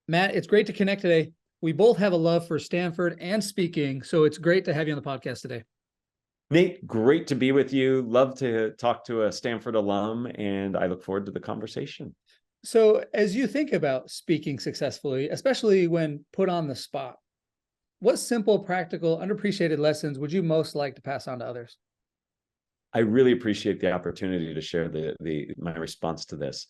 Matt, it's great to connect today. We both have a love for Stanford and speaking, so it's great to have you on the podcast today. Nate, great to be with you. Love to talk to a Stanford alum, and I look forward to the conversation. So, as you think about speaking successfully, especially when put on the spot, what simple, practical, underappreciated lessons would you most like to pass on to others? I really appreciate the opportunity to share my response to this.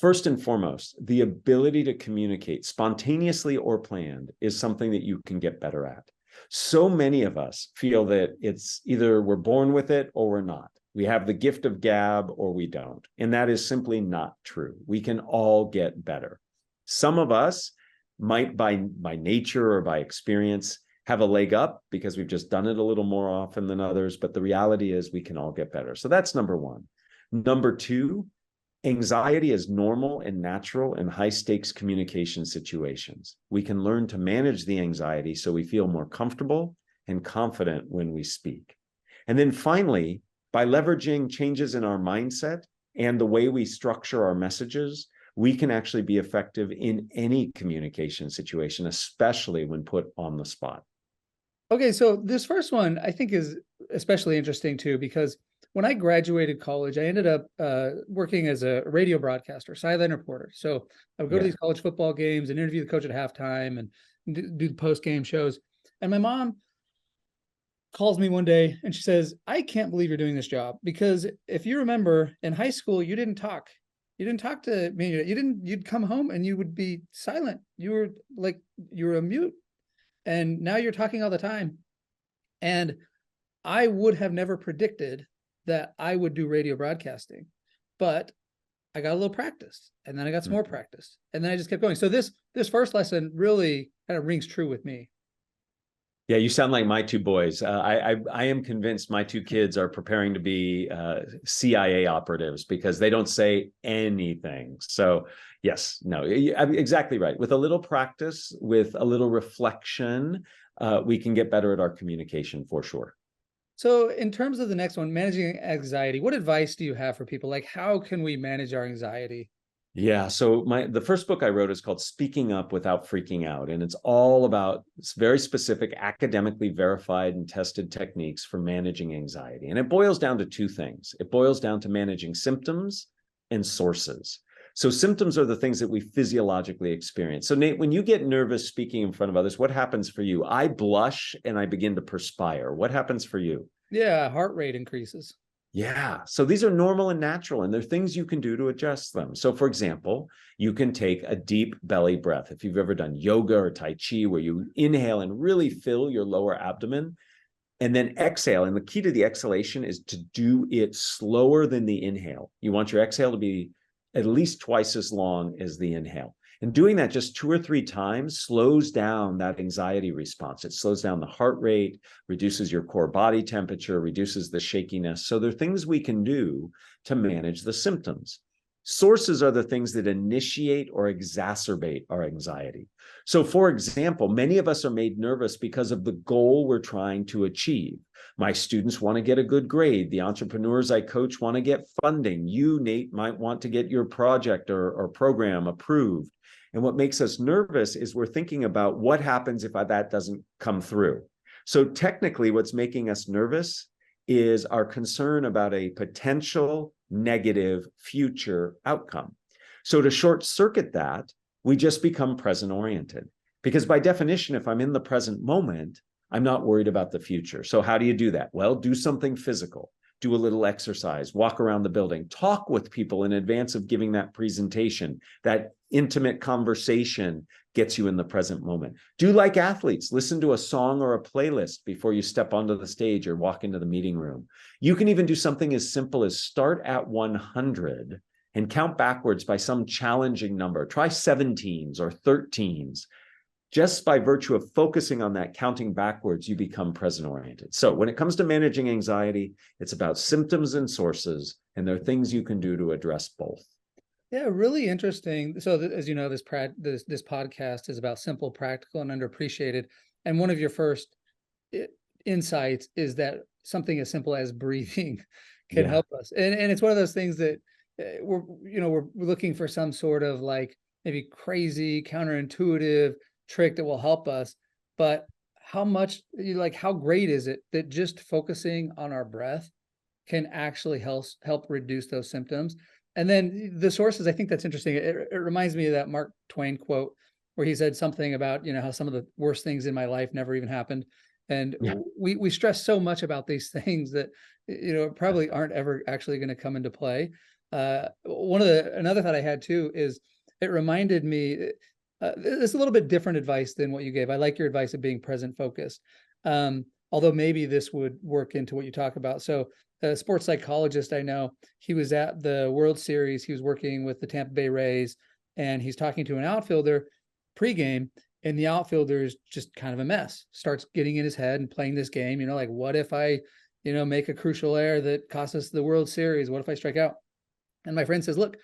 First and foremost, the ability to communicate spontaneously or planned is something that you can get better at. So many of us feel that it's either we're born with it or we're not. We have the gift of gab or we don't. And that is simply not true. We can all get better. Some of us might by nature or by experience have a leg up because we've just done it a little more often than others. But the reality is we can all get better. So that's number one. Number two, anxiety is normal and natural in high stakes communication situations. We can learn to manage the anxiety so we feel more comfortable and confident when we speak. And then finally, by leveraging changes in our mindset and the way we structure our messages, we can actually be effective in any communication situation, especially when put on the spot. Okay, so this first one I think is especially interesting too, because when I graduated college, I ended up working as a radio broadcaster, sideline reporter. So I would go to these college football games and interview the coach at halftime and do the post-game shows. And my mom calls me one day and she says, I can't believe you're doing this job, because if you remember in high school, you didn't talk. You didn't talk to me. You'd come home and you would be silent. You were a mute. And now you're talking all the time. And I would have never predicted that I would do radio broadcasting, but I got a little practice, and then I got some more practice, and then I just kept going. So this first lesson really kind of rings true with me. Yeah, you sound like my two boys. I am convinced my two kids are preparing to be CIA operatives because they don't say anything. So yes, no, exactly right. With a little practice, with a little reflection, we can get better at our communication for sure. So in terms of the next one, managing anxiety, what advice do you have for people? Like, how can we manage our anxiety? Yeah, so the first book I wrote is called Speaking Up Without Freaking Out. And it's all about very specific, academically verified and tested techniques for managing anxiety. And it boils down to two things. It boils down to managing symptoms and sources. So symptoms are the things that we physiologically experience. So Nate, when you get nervous speaking in front of others, what happens for you? I blush and I begin to perspire. What happens for you? Yeah, heart rate increases. Yeah. So these are normal and natural, and there are things you can do to adjust them. So for example, you can take a deep belly breath. If you've ever done yoga or Tai Chi, where you inhale and really fill your lower abdomen and then exhale. And the key to the exhalation is to do it slower than the inhale. You want your exhale to be at least twice as long as the inhale. And doing that just 2 or 3 times slows down that anxiety response. It slows down the heart rate, reduces your core body temperature, reduces the shakiness. So there are things we can do to manage the symptoms. Sources are the things that initiate or exacerbate our anxiety. So for example, many of us are made nervous because of the goal we're trying to achieve. My students want to get a good grade. The entrepreneurs I coach want to get funding. You, Nate, might want to get your project or program approved. And what makes us nervous is we're thinking about what happens if that doesn't come through. So technically, what's making us nervous is our concern about a potential negative future outcome. So to short circuit that, we just become present oriented. Because by definition, if I'm in the present moment, I'm not worried about the future. So how do you do that? Well, do something physical. Do a little exercise, walk around the building, talk with people in advance of giving that presentation. That intimate conversation gets you in the present moment. Do like athletes, listen to a song or a playlist before you step onto the stage or walk into the meeting room. You can even do something as simple as start at 100 and count backwards by some challenging number. Try 17s or 13s. Just by virtue of focusing on that, counting backwards, you become present-oriented. So when it comes to managing anxiety, it's about symptoms and sources, and there are things you can do to address both. Yeah, really interesting. So as you know, this podcast is about simple, practical, and underappreciated. And one of your first insights is that something as simple as breathing can help us. And it's one of those things that we're looking for some sort of like maybe crazy, counterintuitive trick that will help us. But how much, like, how great is it that just focusing on our breath can actually help reduce those symptoms? And then the sources, I think that's interesting. It reminds me of that Mark Twain quote where he said something about, how some of the worst things in my life never even happened. And Yeah. we stress so much about these things that, probably aren't ever actually going to come into play. Another thought I had too is it reminded me, it's a little bit different advice than what you gave. I like your advice of being present focused. Although maybe this would work into what you talk about. So a sports psychologist I know, he was at the World Series. He was working with the Tampa Bay Rays, and he's talking to an outfielder pregame, and the outfielder is just kind of a mess. Starts getting in his head and playing this game. Like, what if I, make a crucial error that costs us the World Series? What if I strike out? And my friend says, look,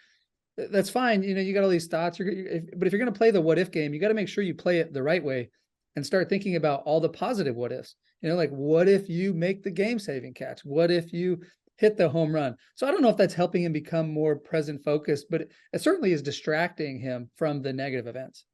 that's fine. You got all these thoughts. But if you're going to play the what if game, you got to make sure you play it the right way and start thinking about all the positive what ifs. Like, what if you make the game saving catch? What if you hit the home run? So I don't know if that's helping him become more present focused, but it certainly is distracting him from the negative events.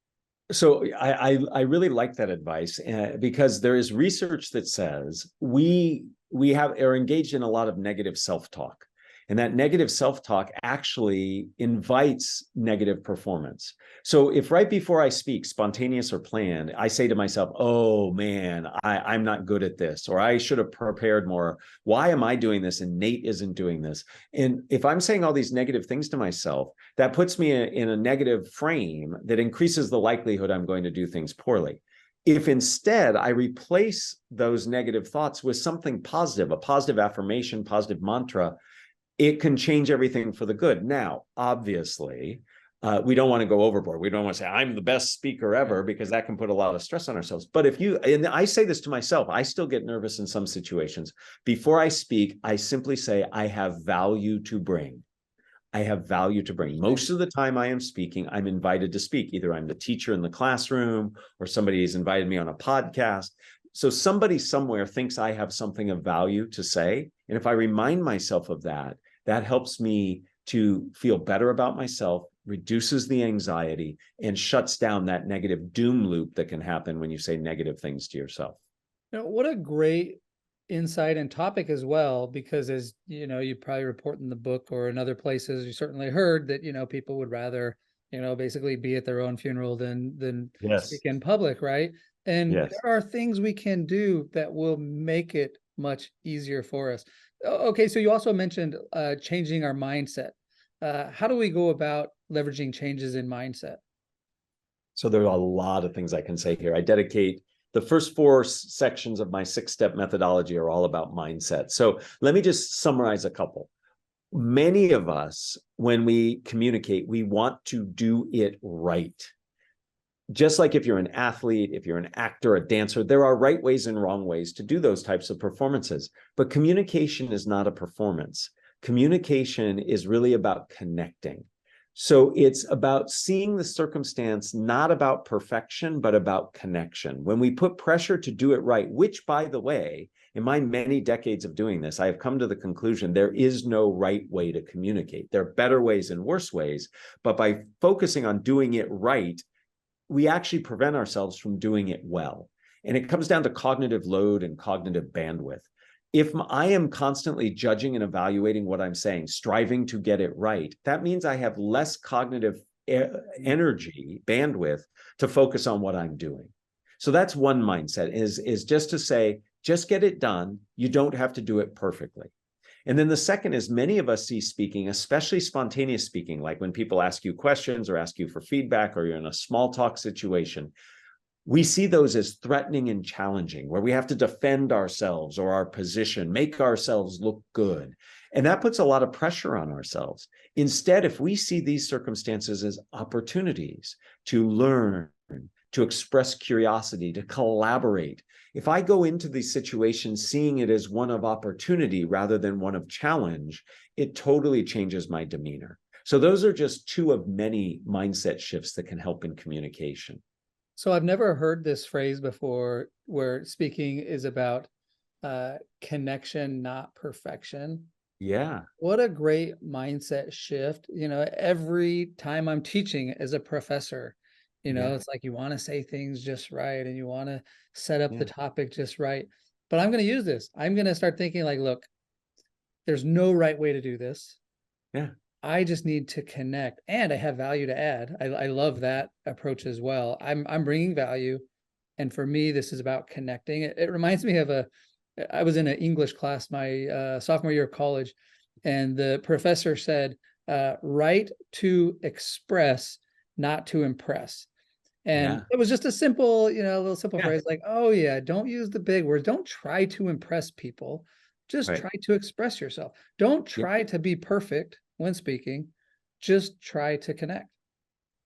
So I really like that advice because there is research that says we are engaged in a lot of negative self-talk. And that negative self-talk actually invites negative performance. So if right before I speak, spontaneous or planned, I say to myself, oh man, I'm not good at this, or I should have prepared more. Why am I doing this and Nate isn't doing this? And if I'm saying all these negative things to myself, that puts me in a negative frame that increases the likelihood I'm going to do things poorly. If instead I replace those negative thoughts with something positive, a positive affirmation, positive mantra, it can change everything for the good. Now, obviously, we don't want to go overboard. We don't want to say, I'm the best speaker ever, because that can put a lot of stress on ourselves. But and I say this to myself, I still get nervous in some situations. Before I speak, I simply say, I have value to bring. I have value to bring. Most of the time I am speaking, I'm invited to speak. Either I'm the teacher in the classroom or somebody has invited me on a podcast. So somebody somewhere thinks I have something of value to say. And if I remind myself of that, that helps me to feel better about myself, reduces the anxiety, and shuts down that negative doom loop that can happen when you say negative things to yourself. What a great insight and topic as well, because as you probably report in the book or in other places, you certainly heard that, people would rather, basically be at their own funeral than Yes. speak in public, right? And Yes. there are things we can do that will make it much easier for us. Okay, so you also mentioned changing our mindset. How do we go about leveraging changes in mindset? So there are a lot of things I can say here. I dedicate the first four sections of my 6-step methodology are all about mindset. So let me just summarize a couple. Many of us, when we communicate, we want to do it right. Just like if you're an athlete, if you're an actor, a dancer, there are right ways and wrong ways to do those types of performances. But communication is not a performance. Communication is really about connecting. So it's about seeing the circumstance, not about perfection, but about connection. When we put pressure to do it right, which, by the way, in my many decades of doing this, I have come to the conclusion there is no right way to communicate. There are better ways and worse ways, but by focusing on doing it right, we actually prevent ourselves from doing it well. And it comes down to cognitive load and cognitive bandwidth. If I am constantly judging and evaluating what I'm saying, striving to get it right, that means I have less cognitive energy, bandwidth to focus on what I'm doing. So that's one mindset, is just to say, just get it done. You don't have to do it perfectly. And then the second is many of us see speaking, especially spontaneous speaking, like when people ask you questions or ask you for feedback or you're in a small talk situation, we see those as threatening and challenging, where we have to defend ourselves or our position, make ourselves look good. And that puts a lot of pressure on ourselves. Instead, if we see these circumstances as opportunities to learn, to express curiosity, to collaborate. If I go into these situations seeing it as one of opportunity rather than one of challenge, it totally changes my demeanor. So those are just two of many mindset shifts that can help in communication. So I've never heard this phrase before, where speaking is about connection, not perfection. Yeah. What a great mindset shift. Every time I'm teaching as a professor, Yeah. it's like you want to say things just right and you want to set up the Yeah. topic just right. But I'm going to use this. I'm going to start thinking like, look, there's no right way to do this. Yeah. I just need to connect and I have value to add. I love that approach as well. I'm bringing value. And for me, this is about connecting. It reminds me of I was in an English class my sophomore year of college, and the professor said, write to express, not to impress. And Yeah. it was just a simple, a little simple Yeah. phrase like, oh yeah, don't use the big words. Don't try to impress people. Just Right. try to express yourself. Don't Yeah. try to be perfect when speaking. Just try to connect.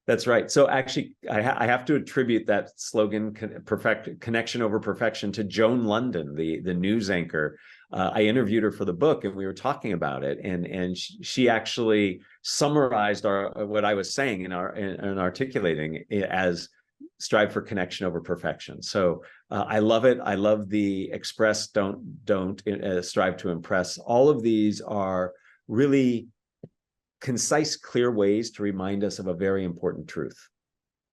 That's right. So actually, I have to attribute that slogan, connection over perfection, to Joan London, the news anchor. I interviewed her for the book, and we were talking about it, and she actually summarized what I was saying in articulating it as strive for connection over perfection. So I love it. I love the express, don't strive to impress. All of these are really concise, clear ways to remind us of a very important truth.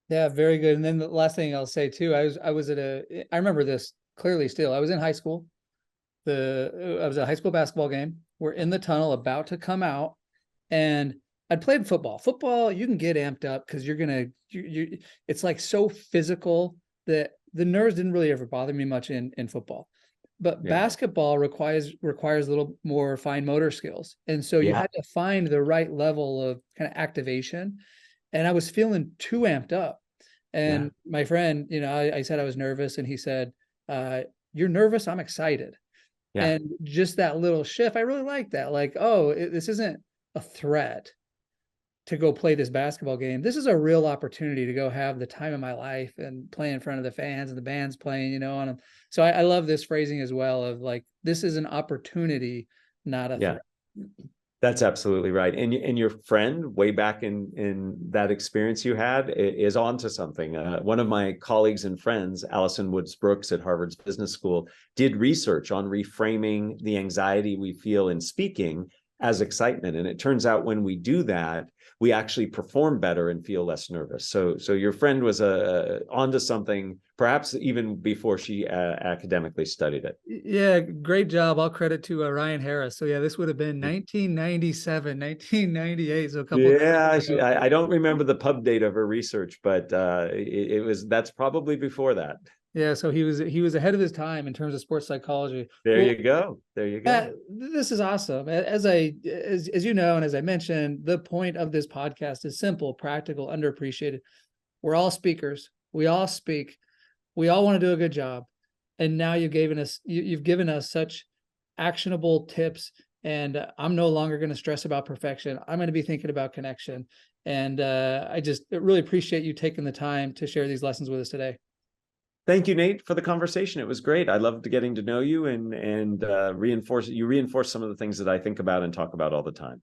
Yeah, very good. And then the last thing I'll say too, I remember this clearly still. I was in high school. I was at a high school basketball game. We're in the tunnel about to come out, and I'd played football. Football, you can get amped up because it's like so physical that the nerves didn't really ever bother me much in football. But Yeah. basketball requires a little more fine motor skills. And so you Yeah. had to find the right level of kind of activation. And I was feeling too amped up. Yeah. And my friend, I said I was nervous, and he said, you're nervous, I'm excited. Yeah. And just that little shift, I really like that. Like, oh, this isn't a threat to go play this basketball game. This is a real opportunity to go have the time of my life and play in front of the fans and the band's playing, on them. So I love this phrasing as well of like, this is an opportunity, not a Yeah. threat. That's absolutely right. And your friend, way back in that experience you had, is onto something. One of my colleagues and friends, Allison Woods Brooks at Harvard's Business School, did research on reframing the anxiety we feel in speaking as excitement. And it turns out when we do that, we actually perform better and feel less nervous. So your friend was onto something, perhaps even before she academically studied it. Yeah, great job. All credit to Ryan Harris. So yeah, this would have been 1997, 1998. So a couple of Yeah, decades ago. I don't remember the pub date of her research, but that's probably before that. Yeah, so he was ahead of his time in terms of sports psychology. There Well, you go. There you go. this is awesome. As you know, and as I mentioned, the point of this podcast is simple, practical, underappreciated. We're all speakers. We all speak. We all want to do a good job. And now you've given us such actionable tips. And I'm no longer going to stress about perfection. I'm going to be thinking about connection. And I really appreciate you taking the time to share these lessons with us today. Thank you, Nate, for the conversation. It was great. I loved getting to know you and reinforce some of the things that I think about and talk about all the time.